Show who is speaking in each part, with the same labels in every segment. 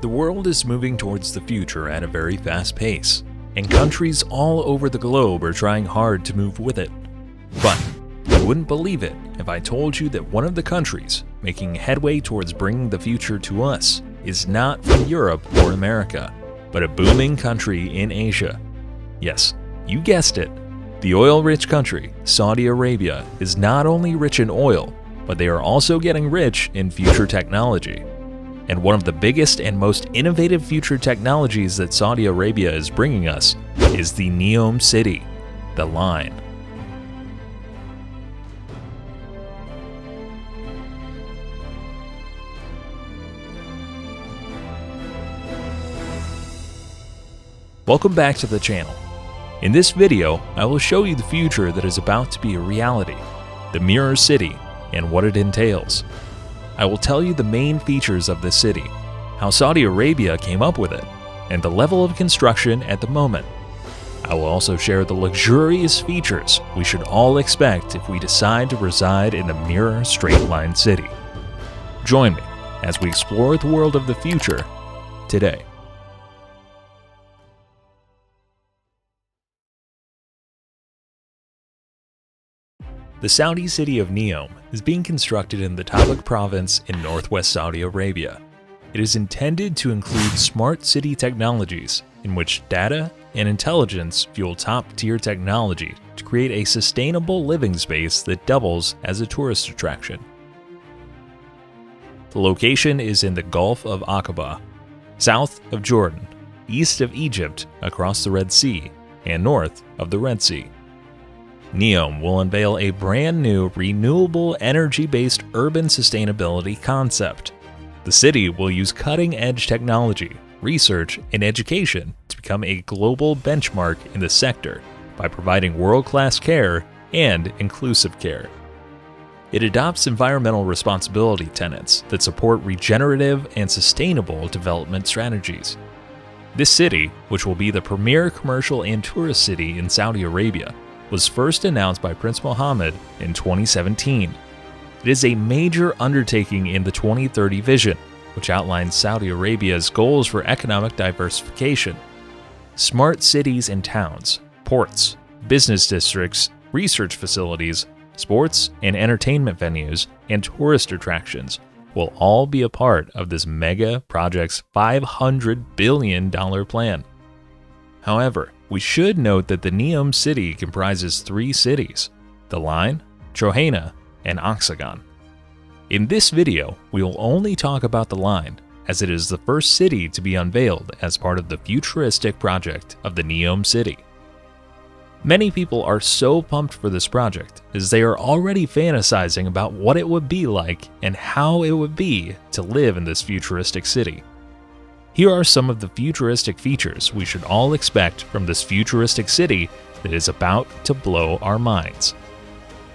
Speaker 1: The world is moving towards the future at a very fast pace, and countries all over the globe are trying hard to move with it. But you wouldn't believe it if I told you that one of the countries making headway towards bringing the future to us is not from Europe or America, but a booming country in Asia. Yes, you guessed it. The oil-rich country, Saudi Arabia, is not only rich in oil, but they are also getting rich in future technology. And one of the biggest and most innovative future technologies that Saudi Arabia is bringing us is the NEOM city, the line. Welcome back to the channel. In this video, I will show you the future that is about to be a reality, the Mirror City, and what it entails. I will tell you the main features of this city, how Saudi Arabia came up with it, and the level of construction at the moment. I will also share the luxurious features we should all expect if we decide to reside in the Mirror Straight Line City. Join me as we explore the world of the future today. The Saudi city of NEOM is being constructed in the Tabuk province in northwest Saudi Arabia. It is intended to include smart city technologies in which data and intelligence fuel top-tier technology to create a sustainable living space that doubles as a tourist attraction. The location is in the Gulf of Aqaba, south of Jordan, east of Egypt across the Red Sea, and north of the Red Sea. NEOM will unveil a brand new renewable energy-based urban sustainability concept. The city will use cutting-edge technology, research, and education to become a global benchmark in the sector by providing world-class care and inclusive care. It adopts environmental responsibility tenets that support regenerative and sustainable development strategies. This city, which will be the premier commercial and tourist city in Saudi Arabia, was first announced by Prince Mohammed in 2017. It is a major undertaking in the 2030 vision, which outlines Saudi Arabia's goals for economic diversification. Smart cities and towns, ports, business districts, research facilities, sports and entertainment venues, and tourist attractions will all be a part of this mega project's $500 billion plan. However, we should note that the NEOM city comprises 3 cities: the Line, Trohana, and Oxagon. In this video, we will only talk about the Line, as it is the first city to be unveiled as part of the futuristic project of the NEOM city. Many people are so pumped for this project, as they are already fantasizing about what it would be like and how it would be to live in this futuristic city. Here are some of the futuristic features we should all expect from this futuristic city that is about to blow our minds.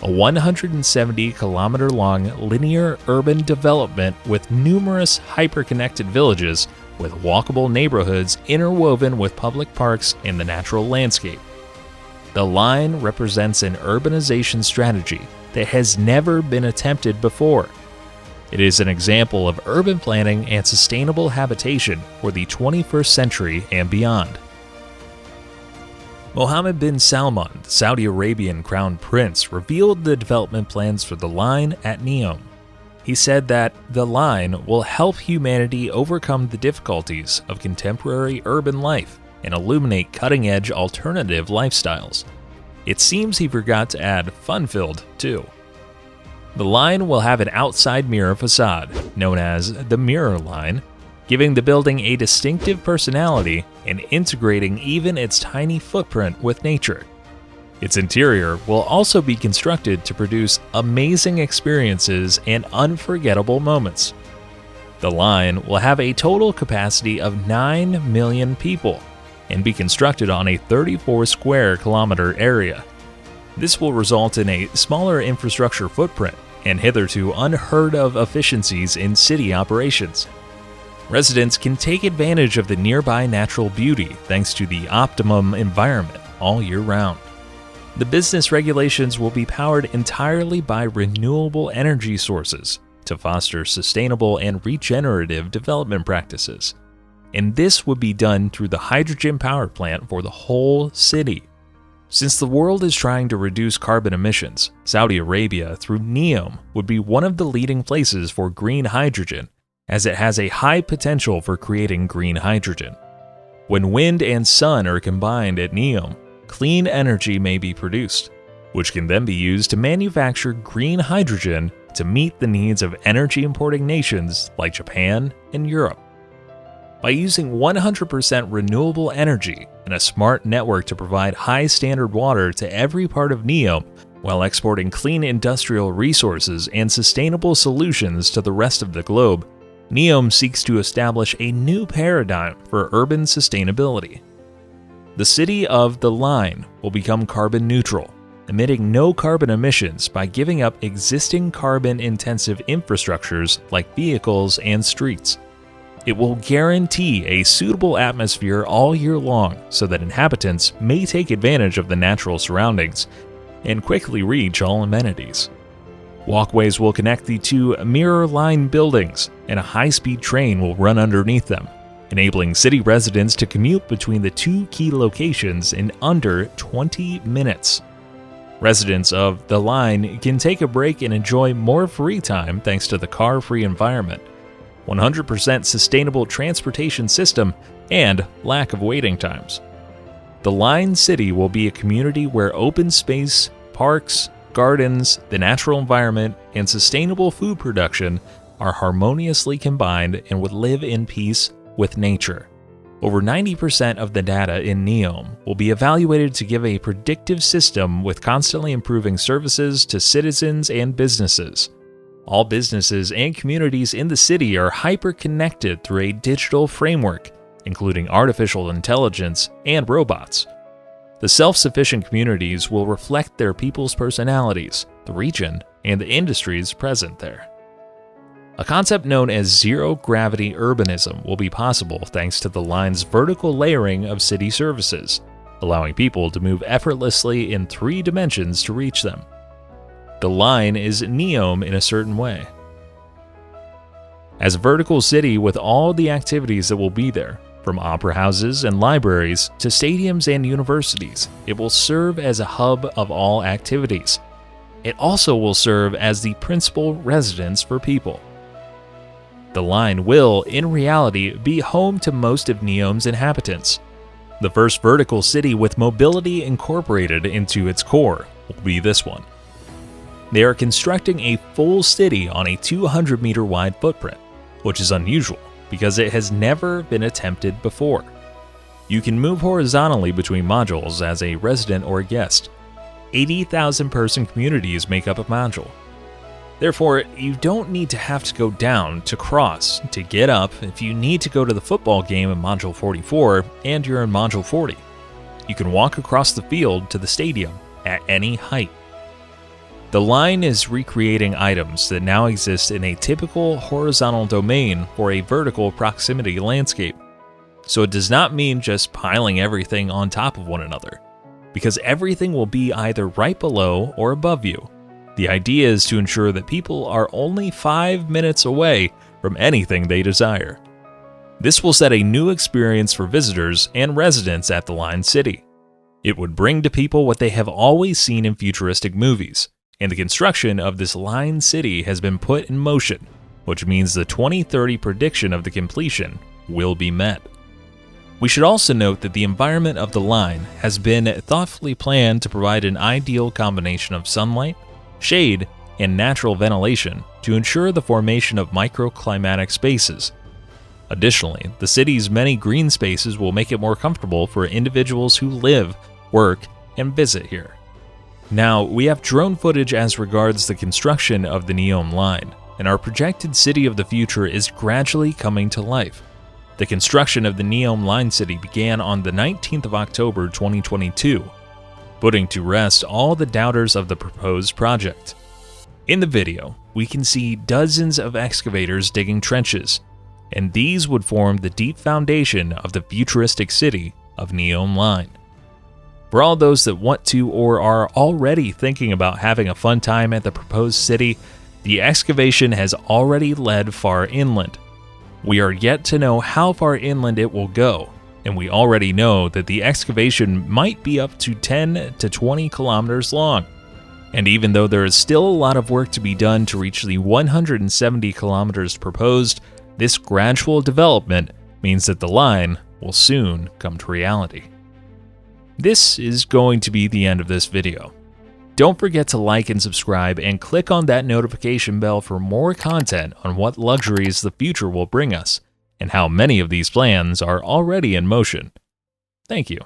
Speaker 1: A 170-kilometer-long linear urban development with numerous hyper-connected villages with walkable neighborhoods interwoven with public parks and the natural landscape. The Line represents an urbanization strategy that has never been attempted before. It is an example of urban planning and sustainable habitation for the 21st century and beyond. Mohammed bin Salman, the Saudi Arabian Crown Prince, revealed the development plans for the Line at NEOM. He said that the Line will help humanity overcome the difficulties of contemporary urban life and illuminate cutting-edge alternative lifestyles. It seems he forgot to add fun-filled, too. The Line will have an outside mirror facade, known as the Mirror Line, giving the building a distinctive personality and integrating even its tiny footprint with nature. Its interior will also be constructed to produce amazing experiences and unforgettable moments. The Line will have a total capacity of 9 million people and be constructed on a 34 square kilometer area. This will result in a smaller infrastructure footprint and hitherto unheard of efficiencies in city operations. Residents can take advantage of the nearby natural beauty thanks to the optimum environment all year round. The business regulations will be powered entirely by renewable energy sources to foster sustainable and regenerative development practices. and this would be done through the hydrogen power plant for the whole city. Since the world is trying to reduce carbon emissions, Saudi Arabia through NEOM would be one of the leading places for green hydrogen, as it has a high potential for creating green hydrogen. When wind and sun are combined at NEOM, clean energy may be produced, which can then be used to manufacture green hydrogen to meet the needs of energy-importing nations like Japan and Europe. By using 100% renewable energy and a smart network to provide high-standard water to every part of NEOM, while exporting clean industrial resources and sustainable solutions to the rest of the globe, NEOM seeks to establish a new paradigm for urban sustainability. The city of The Line will become carbon neutral, emitting no carbon emissions by giving up existing carbon-intensive infrastructures like vehicles and streets. It will guarantee a suitable atmosphere all year long so that inhabitants may take advantage of the natural surroundings and quickly reach all amenities. Walkways will connect the two mirror line buildings, and a high-speed train will run underneath them, enabling city residents to commute between the two key locations in under 20 minutes. Residents of The Line can take a break and enjoy more free time thanks to the car-free environment, 100% sustainable transportation system, and lack of waiting times. The Line City will be a community where open space, parks, gardens, the natural environment, and sustainable food production are harmoniously combined and would live in peace with nature. Over 90% of the data in NEOM will be evaluated to give a predictive system with constantly improving services to citizens and businesses. All businesses and communities in the city are hyper-connected through a digital framework, including artificial intelligence and robots. The self-sufficient communities will reflect their people's personalities, the region, and the industries present there. A concept known as zero-gravity urbanism will be possible thanks to the line's vertical layering of city services, allowing people to move effortlessly in 3 dimensions to reach them. The line is NEOM in a certain way. As a vertical city with all the activities that will be there, from opera houses and libraries to stadiums and universities, it will serve as a hub of all activities. It also will serve as the principal residence for people. The line will, in reality, be home to most of NEOM's inhabitants. The first vertical city with mobility incorporated into its core will be this one. They are constructing a full city on a 200-meter wide footprint, which is unusual because it has never been attempted before. You can move horizontally between modules as a resident or a guest. 80,000 person communities make up a module. Therefore, you don't need to have to go down to cross to get up if you need to go to the football game in Module 44 and you're in Module 40. You can walk across the field to the stadium at any height. The line is recreating items that now exist in a typical horizontal domain for a vertical proximity landscape. So it does not mean just piling everything on top of one another, because everything will be either right below or above you. The idea is to ensure that people are only 5 minutes away from anything they desire. This will set a new experience for visitors and residents at the Line City. It would bring to people what they have always seen in futuristic movies, and the construction of this Line City has been put in motion, which means the 2030 prediction of the completion will be met. We should also note that the environment of the line has been thoughtfully planned to provide an ideal combination of sunlight, shade, and natural ventilation to ensure the formation of microclimatic spaces. Additionally, the city's many green spaces will make it more comfortable for individuals who live, work, and visit here. Now, we have drone footage as regards the construction of the NEOM line, and our projected city of the future is gradually coming to life. The construction of the NEOM line city began on the 19th of October 2022, putting to rest all the doubters of the proposed project. In the video, we can see dozens of excavators digging trenches, and these would form the deep foundation of the futuristic city of NEOM line. For all those that want to or are already thinking about having a fun time at the proposed city, the excavation has already led far inland. We are yet to know how far inland it will go, and we already know that the excavation might be up to 10 to 20 kilometers long. And even though there is still a lot of work to be done to reach the 170 kilometers proposed, this gradual development means that the line will soon come to reality. This is going to be the end of this video. Don't forget to like and subscribe and click on that notification bell for more content on what luxuries the future will bring us and how many of these plans are already in motion. Thank you.